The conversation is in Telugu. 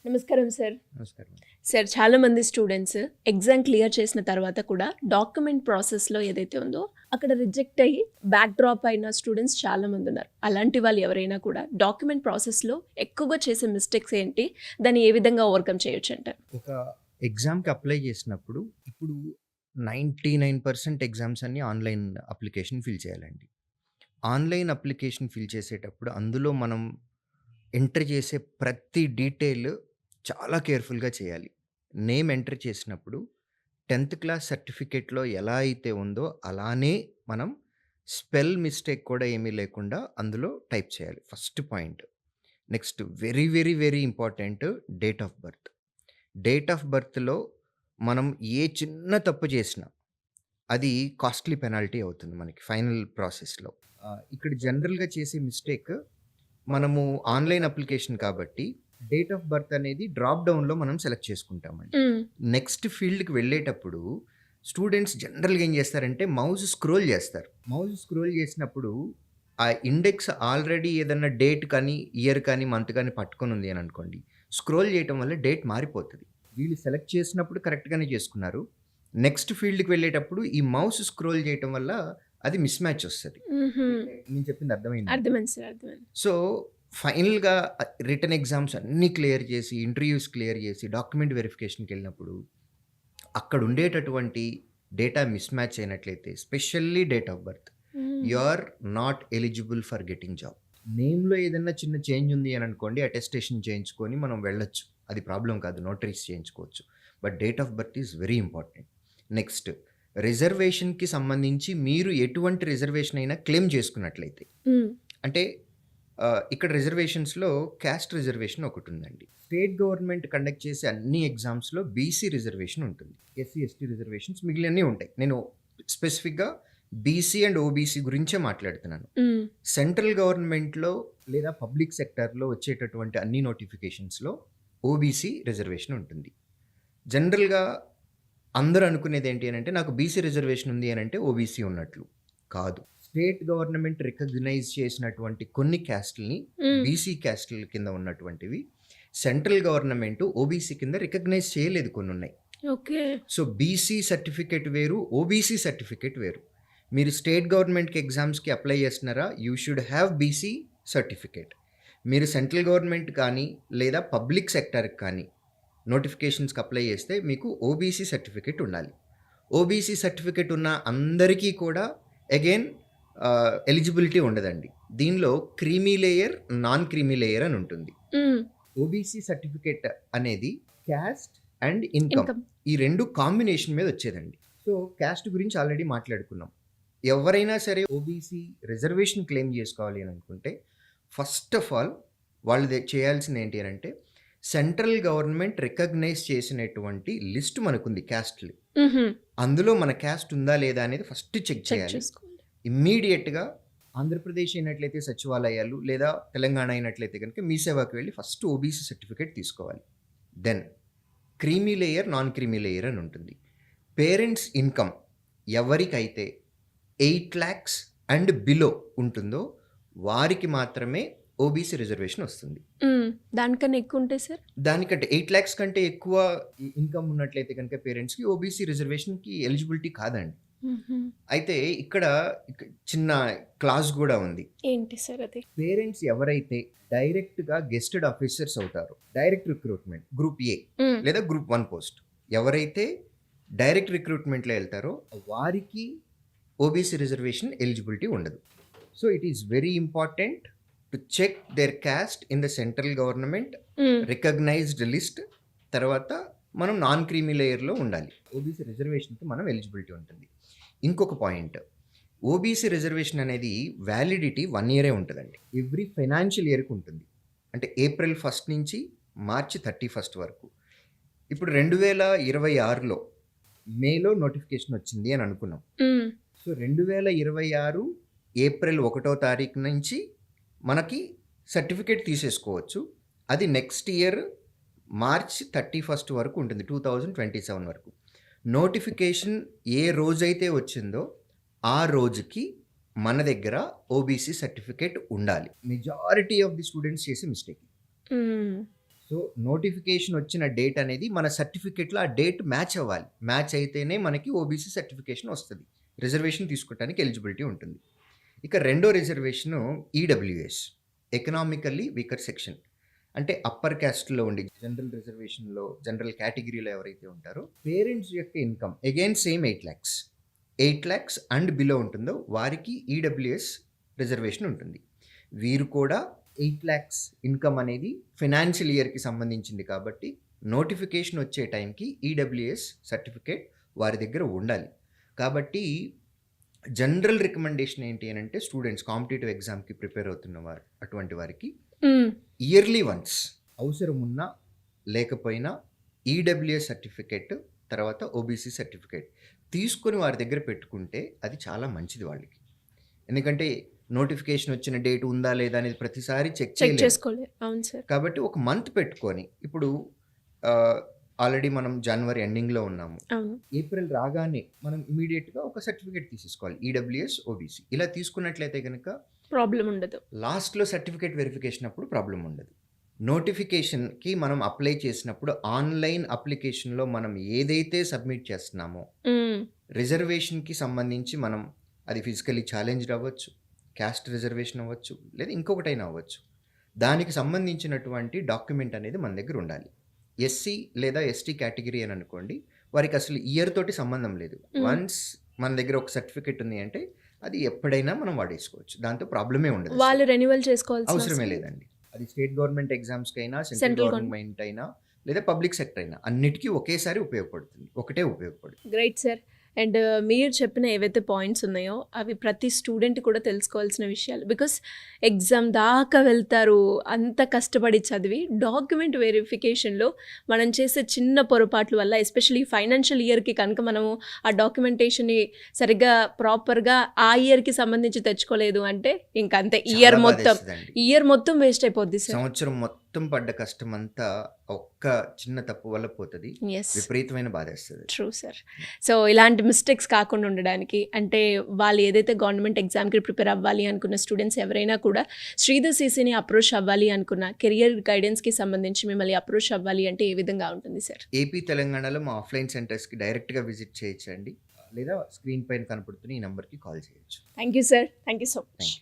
నమస్కారం సార్. నమస్కారం. సార్, చాలామంది స్టూడెంట్స్ ఎగ్జామ్ క్లియర్ చేసిన తర్వాత కూడా డాక్యుమెంట్ ప్రాసెస్లో ఏదైతే ఉందో అక్కడ రిజెక్ట్ అయ్యి బ్యాక్ డ్రాప్ అయిన స్టూడెంట్స్ చాలామంది ఉన్నారు. అలాంటి వాళ్ళు ఎవరైనా కూడా డాక్యుమెంట్ ప్రాసెస్లో ఎక్కువగా చేసే మిస్టేక్స్ ఏంటి, దాన్ని ఏ విధంగా ఓవర్కమ్ చేయొచ్చు అంటారు? ఒక ఎగ్జామ్కి అప్లై చేసినప్పుడు ఇప్పుడు 99% ఎగ్జామ్స్ అన్ని ఆన్లైన్ అప్లికేషన్ ఫిల్ చేయాలండి. ఆన్లైన్ అప్లికేషన్ ఫిల్ చేసేటప్పుడు అందులో మనం ఎంటర్ చేసే ప్రతి డీటెయిల్ చాలా కేర్ఫుల్గా చేయాలి. నేమ్ ఎంటర్ చేసినప్పుడు 10th క్లాస్ సర్టిఫికేట్లో ఎలా అయితే ఉందో అలానే మనం స్పెల్ మిస్టేక్ కూడా ఏమీ లేకుండా అందులో టైప్ చేయాలి. First point. Next very very very important, date of birth. Date of బర్త్‌లో మనం ఏ చిన్న తప్పు చేసినా అది కాస్ట్‌లీ పెనాల్టీ అవుతుంది మనకి ఫైనల్ ప్రాసెస్‌లో. ఇక్కడ జనరల్‌గా చేసే మిస్టేక్, మనము ఆన్‌లైన్ అప్లికేషన్ కాబట్టి డేట్ ఆఫ్ బర్త్ అనేది డ్రాప్ డౌన్‌లో మనం సెలెక్ట్ చేసుకుంటామండి. నెక్స్ట్ ఫీల్డ్‌కి వెళ్ళేటప్పుడు స్టూడెంట్స్ జనరల్‌గా ఏం చేస్తారంటే మౌస్ స్క్రోల్ చేస్తారు. మౌస్ స్క్రోల్ చేసినప్పుడు ఆ ఇండెక్స్ ఆల్రెడీ ఏదన్నా డేట్ కానీ, ఇయర్ కానీ, మంత్ కానీ పట్టుకొని ఉంది అని అనుకోండి. స్క్రోల్ చేయటం వల్ల డేట్ మారిపోతది. వీళ్ళు సెలెక్ట్ చేసినప్పుడు కరెక్ట్‌గానే చేసుకున్నారు. నెక్స్ట్ ఫీల్డ్‌కి వెళ్ళేటప్పుడు ఈ మౌస్ స్క్రోల్ చేయటం వల్ల అది మిస్ మ్యాచ్ వస్తది. నేను చెప్పింది అర్థమైందా? అర్థమైంది సార్, అర్థమైంది. సో, ఫైనల్‌గా రిటన్ ఎగ్జామ్స్ అన్నీ క్లియర్ చేసి, ఇంటర్వ్యూస్ క్లియర్ చేసి, డాక్యుమెంట్ వెరిఫికేషన్‌కెళ్ళినప్పుడు అక్కడ ఉండేటటువంటి డేటా మిస్ మ్యాచ్ అయినట్లయితే, specially date of birth, you are not eligible for getting job. నేమ్‌లో ఏదన్నా చిన్న చేంజ్ ఉంది అని అనుకోండి, అటెస్టేషన్ చేయించుకొని మనం వెళ్ళొచ్చు. అది ప్రాబ్లం కాదు, నోటరీస్ చేయించుకోవచ్చు. But date of birth is very important. Next, రిజర్వేషన్‌కి సంబంధించి మీరు ఎటువంటి రిజర్వేషన్ అయినా క్లెయిమ్ చేసుకున్నట్లయితే, అంటే ఇక్కడ రిజర్వేషన్స్‌లో క్యాస్ట్ రిజర్వేషన్ ఒకటి ఉందండి. స్టేట్ గవర్నమెంట్ కండక్ట్ చేసే అన్ని ఎగ్జామ్స్‌లో బీసీ రిజర్వేషన్ ఉంటుంది. ఎస్సీ, ఎస్టీ రిజర్వేషన్స్ మిగిలినవి ఉంటాయి. నేను స్పెసిఫిక్‌గా బీసీ అండ్ ఓబీసీ గురించే మాట్లాడుతున్నాను. సెంట్రల్ గవర్నమెంట్‌లో లేదా పబ్లిక్ సెక్టార్‌లో వచ్చేటటువంటి అన్ని నోటిఫికేషన్స్‌లో ఓబీసీ రిజర్వేషన్ ఉంటుంది. జనరల్‌గా అందరూ అనుకునేది ఏంటి అని అంటే, నాకు బీసీ రిజర్వేషన్ ఉంది అని అంటే ఓబీసీ ఉన్నట్లు. కాదు. స్టేట్ గవర్నమెంట్ రికగ్నైజ్ చేసినటువంటి కొన్ని క్యాస్ట్‌లని బీసీ క్యాస్ట్‌ల కింద ఉన్నటువంటివి సెంట్రల్ గవర్నమెంట్ ఓబీసీ కింద రికగ్నైజ్ చేయలేదు, కొన్ని ఉన్నాయి. ఓకే. సో, బీసీ సర్టిఫికేట్ వేరు, ఓబీసీ సర్టిఫికేట్ వేరు. మీరు స్టేట్ గవర్నమెంట్‌కి ఎగ్జామ్స్‌కి అప్లై చేస్తున్నారా, you should have BC certificate. మీరు సెంట్రల్ గవర్నమెంట్ కానీ లేదా పబ్లిక్ సెక్టార్‌కి కానీ నోటిఫికేషన్స్‌కి అప్లై చేస్తే మీకు ఓబీసీ సర్టిఫికేట్ ఉండాలి. ఓబీసీ సర్టిఫికేట్ ఉన్న అందరికీ కూడా అగైన్ ఎలిజిబిలిటీ ఉండదండి. దీనిలో creamy layer, non creamy layer అని ఉంటుంది. ఓబీసీ సర్టిఫికేట్ అనేది క్యాస్ట్ అండ్ ఇన్కమ్, ఈ రెండు కాంబినేషన్ మీద వచ్చేదండి. సో, క్యాస్ట్ గురించి ఆల్రెడీ మాట్లాడుకున్నాం. ఎవరైనా సరే ఓబీసీ రిజర్వేషన్ క్లెయిమ్ చేసుకోవాలి అని అనుకుంటే ఫస్ట్ ఆఫ్ ఆల్ వాళ్ళు చేయాల్సింది ఏంటి అని అంటే, సెంట్రల్ గవర్నమెంట్ రికగ్నైజ్ చేసినటువంటి లిస్ట్ మనకుంది క్యాస్ట్లు. అందులో మన క్యాస్ట్ ఉందా లేదా అనేది ఫస్ట్ చెక్ చేయాలి. ఇమ్మీడియట్గా ఆంధ్రప్రదేశ్ అయినట్లయితే సచివాలయాలు, లేదా తెలంగాణ అయినట్లయితే కనుక మీ సేవకి వెళ్ళి ఫస్ట్ ఓబీసీ సర్టిఫికేట్ తీసుకోవాలి. Then creamy layer, non creamy layer అని ఉంటుంది. పేరెంట్స్ ఇన్కమ్ ఎవరికైతే 8 lakhs అండ్ బిలో ఉంటుందో వారికి మాత్రమే ఓబీసీ రిజర్వేషన్ వస్తుంది. దానికన్నా ఎక్కువ ఉంటే సార్, దానికంటే 8 lakhs కంటే ఎక్కువ ఇన్కమ్ ఉన్నట్లయితే కనుక పేరెంట్స్కి ఓబీసీ రిజర్వేషన్కి ఎలిజిబిలిటీ కాదండి. అయితే ఇక్కడ చిన్న క్లాజ్ కూడా ఉంది. ఏంటి సార్ అది? పేరెంట్స్ ఎవరైతే డైరెక్ట్గా గెస్టెడ్ ఆఫీసర్స్ అవుతారో, డైరెక్ట్ రిక్రూట్మెంట్ గ్రూప్ ఏ లేదా గ్రూప్ 1 పోస్ట్ ఎవరైతే డైరెక్ట్ రిక్రూట్మెంట్లో వెళ్తారో వారికి ఓబీసీ రిజర్వేషన్ ఎలిజిబిలిటీ ఉండదు. So, it is very important to check their caste in the central government recognized list. తర్వాత మనం నాన్ క్రీమీ లేయర్లో ఉండాలి. ఓబీసీ రిజర్వేషన్కి మనం ఎలిజిబిలిటీ ఉంటుంది. ఇంకొక పాయింట్, ఓబీసీ రిజర్వేషన్ అనేది వ్యాలిడిటీ 1 year ఉంటుందండి. ఎవ్రీ ఫైనాన్షియల్ ఇయర్కి ఉంటుంది. అంటే April 1 నుంచి March 31 వరకు. ఇప్పుడు 2026లో మేలో నోటిఫికేషన్ వచ్చింది అని అనుకున్నాం. సో, 2026 April 1 నుంచి మనకి సర్టిఫికేట్ తీసేసుకోవచ్చు. అది నెక్స్ట్ ఇయర్ March 31 వరకు ఉంటుంది, 2027 వరకు. నోటిఫికేషన్ ఏ రోజైతే వచ్చిందో ఆ రోజుకి మన దగ్గర ఓబీసీ సర్టిఫికేట్ ఉండాలి. మెజారిటీ ఆఫ్ ది స్టూడెంట్స్ చేసే మిస్టేక్. సో నోటిఫికేషన్ వచ్చిన డేట్ అనేది మన సర్టిఫికేట్లో ఆ డేట్ మ్యాచ్ అవ్వాలి. మ్యాచ్ అయితేనే మనకి ఓబీసీ సర్టిఫికేషన్ వస్తుంది, రిజర్వేషన్ తీసుకోవడానికి ఎలిజిబిలిటీ ఉంటుంది. ఇక రెండో reservation EWS, economically weaker section. అంటే అప్పర్ క్యాస్ట్లో ఉండి జనరల్ రిజర్వేషన్లో జనరల్ కేటగిరీలో ఎవరైతే ఉంటారో పేరెంట్స్ యొక్క income again same 8 lakhs and below ఉంటుందో వారికి ఈడబ్ల్యూఎస్ రిజర్వేషన్ ఉంటుంది. వీరు కూడా 8 lakhs ఇన్కమ్ అనేది ఫైనాన్షియల్ ఇయర్కి సంబంధించింది కాబట్టి నోటిఫికేషన్ వచ్చే టైంకి ఈడబ్ల్యూఎస్ సర్టిఫికేట్ వారి దగ్గర ఉండాలి. కాబట్టి జనరల్ రికమెండేషన్ ఏంటి అని అంటే స్టూడెంట్స్ కాంపిటేటివ్ ఎగ్జామ్కి ప్రిపేర్ అవుతున్న వారు అటువంటి వారికి ఇయర్లీ వన్స్ అవసరం ఉన్నా లేకపోయినా ఈడబ్ల్యూఎస్ సర్టిఫికేట్ తర్వాత ఓబీసీ సర్టిఫికేట్ తీసుకొని వారి దగ్గర పెట్టుకుంటే అది చాలా మంచిది వాళ్ళకి. ఎందుకంటే నోటిఫికేషన్ వచ్చిన డేట్ ఉందా లేదా అనేది ప్రతిసారి చెక్ చేసుకోలేదు. అవును సార్. కాబట్టి ఒక మంత్ పెట్టుకొని ఇప్పుడు ఆల్రెడీ మనం జనవరి ఎండింగ్లో ఉన్నాము, ఏప్రిల్ రాగానే మనం ఇమీడియట్గా ఒక సర్టిఫికేట్ తీసేసుకోవాలి ఈడబ్ల్యూఎస్ ఓబీసీ. ఇలా తీసుకున్నట్లయితే కనుక ప్రాబ్లం ఉండదు. లాస్ట్లో సర్టిఫికేట్ వెరిఫికేషన్ అప్పుడు ప్రాబ్లం ఉండదు. నోటిఫికేషన్కి మనం అప్లై చేసినప్పుడు ఆన్లైన్ అప్లికేషన్లో మనం ఏదైతే సబ్మిట్ చేస్తున్నామో రిజర్వేషన్కి సంబంధించి మనం అది ఫిజికలీ ఛాలెంజ్డ్ అవ్వచ్చు, క్యాస్ట్ రిజర్వేషన్ అవ్వచ్చు, లేదా ఇంకొకటైనా అవ్వచ్చు, దానికి సంబంధించినటువంటి డాక్యుమెంట్ అనేది మన దగ్గర ఉండాలి. ఎస్సీ లేదా ఎస్టీ కేటగిరీ అని అనుకోండి, వారికి అసలు ఇయర్ తోటి సంబంధం లేదు. వన్స్ మన దగ్గర ఒక సర్టిఫికేట్ ఉంది అంటే అది ఎప్పుడైనా మనం వాడేసుకోవచ్చు, దాంతో ప్రాబ్లమే ఉండదు. వాళ్ళు రెన్యువల్ చేసుకోవాల్సిన అవసరమే లేదండి. అది స్టేట్ గవర్నమెంట్ ఎగ్జామ్స్కి అయినా, సెంట్రల్ గవర్నమెంట్ అయినా, లేదా పబ్లిక్ సెక్టర్ అయినా అన్నిటికీ ఒకేసారి ఉపయోగపడుతుంది, ఒకటే ఉపయోగపడుతుంది. Great sir. అండ్ మీరు చెప్పిన ఏవైతే పాయింట్స్ ఉన్నాయో అవి ప్రతి స్టూడెంట్ కూడా తెలుసుకోవాల్సిన విషయాలు. బికాస్ ఎగ్జామ్ దాకా వెళ్తారు, అంత కష్టపడి చదివి డాక్యుమెంట్ వెరిఫికేషన్లో మనం చేసే చిన్న పొరపాట్ల వల్ల, ఎస్పెషలీ ఫైనాన్షియల్ ఇయర్కి కనుక మనము ఆ డాక్యుమెంటేషన్ని సరిగ్గా ప్రాపర్గా ఆ ఇయర్కి సంబంధించి తెచ్చుకోలేదు అంటే ఇంకా అంతే, ఇయర్ మొత్తం వేస్ట్ అయిపోద్ది సార్. సంవత్సరం మొత్తం పడ్డ కష్టం అంతా ఒక్క చిన్న తప్పు వల్ల పోతుంది, విపరీతమైన బాధేస్తుంది. True sir. సో ఇలాంటి మిస్టేక్స్ కాకుండా ఉండడానికి, అంటే వాళ్ళు ఏదైతే గవర్నమెంట్ ఎగ్జామ్కి ప్రిపేర్ అవ్వాలి అనుకున్న స్టూడెంట్స్ ఎవరైనా కూడా శ్రీధర్ సీసీని అప్రోచ్ అవ్వాలి అనుకున్న, కెరియర్ గైడెన్స్కి సంబంధించి మిమ్మల్ని అప్రోచ్ అవ్వాలి అంటే ఏ విధంగా ఉంటుంది సార్? ఏపీ తెలంగాణలో మా ఆఫ్లైన్ సెంటర్స్కి డైరెక్ట్గా విజిట్ చేయొచ్చండి, లేదా స్క్రీన్ పైన కనపడుతున్న ఈ నెంబర్కి కాల్ చేయొచ్చు. Thank you sir. Thank you so much.